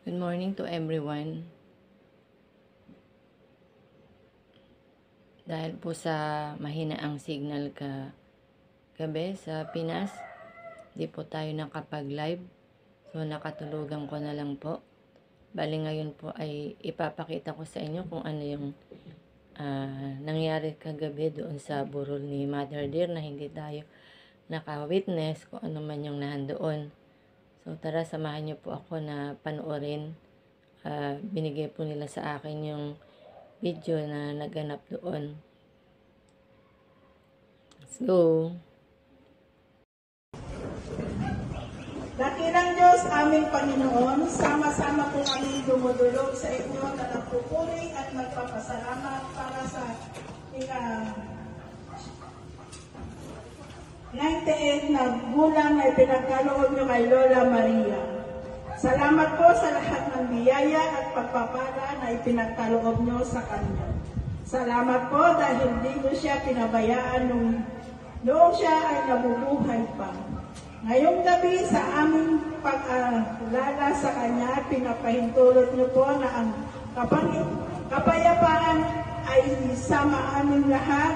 Good morning to everyone. Dahil po sa mahinaang signal gabi sa Pinas, di po tayo nakapag-live. So nakatulugan ko na lang po. Bali ngayon po ay ipapakita ko sa inyo kung ano yung nangyari kagabi doon sa burol ni Mother Dear na hindi tayo naka-witness kung ano man yung nandoon. So tara, samahan niyo po ako na panoorin. Binigay po nila sa akin yung video na naganap doon. Let's go! Dakilang Diyos, aming Panginoon, sama-sama po kami dumudulog sa inyo na nagpupuri at magpapasalamat para sa 98 na bulan na ipinagkaloob niyo kay Lola Maria. Salamat po sa lahat ng biyaya at pagpapala na ipinagkaloob niyo sa kanya. Salamat po dahil hindi niyo siya pinabayaan noong siya ay nabubuhay pa. Ngayong gabi sa aming pag-alala sa kanya, pinapahintulot niyo po na ang kapayapaan ay sama aming lahat,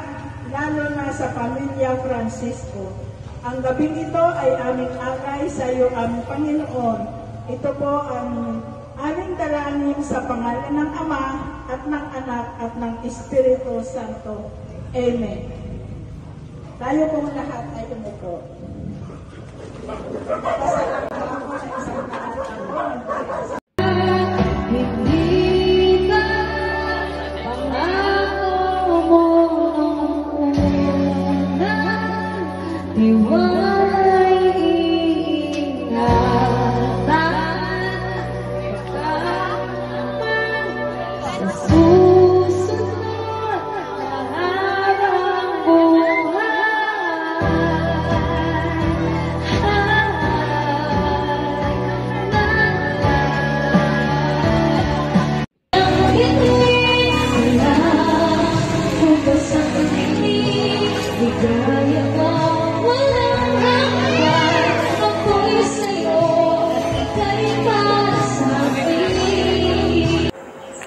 lalo na sa pamilya Francisco. Ang gabing ito ay aming alay sa iyo, aming Panginoon. Ito po ang aming dalangin sa pangalan ng Ama at ng Anak at ng Espiritu Santo. Amen. Tayo pong lahat ay umupo.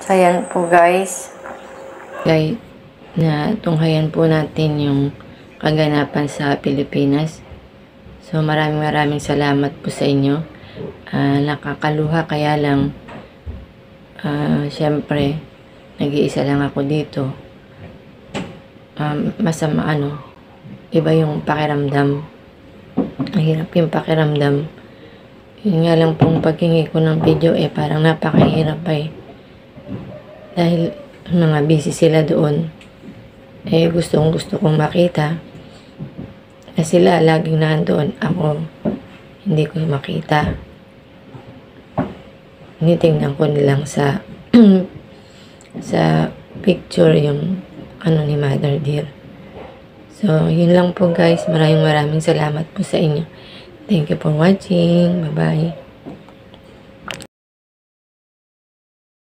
Ayan po guys, na tunghayan po natin yung kaganapan sa Pilipinas. So maraming salamat po sa inyo. Nakakaluha, kaya lang syempre nag-iisa lang ako dito. Masama iba yung pakiramdam. Mahirap yung pakiramdam. Yun nga lang pong paghingi ko ng video parang napakahirap dahil mga busy sila doon. Gusto kong makita na sila laging nandoon, ako hindi ko makita. Tinitingnan ko nilang sa sa picture yung ni Mother Dear. So yun lang po guys, maraming salamat po sa inyo. Thank you for watching. Bye bye.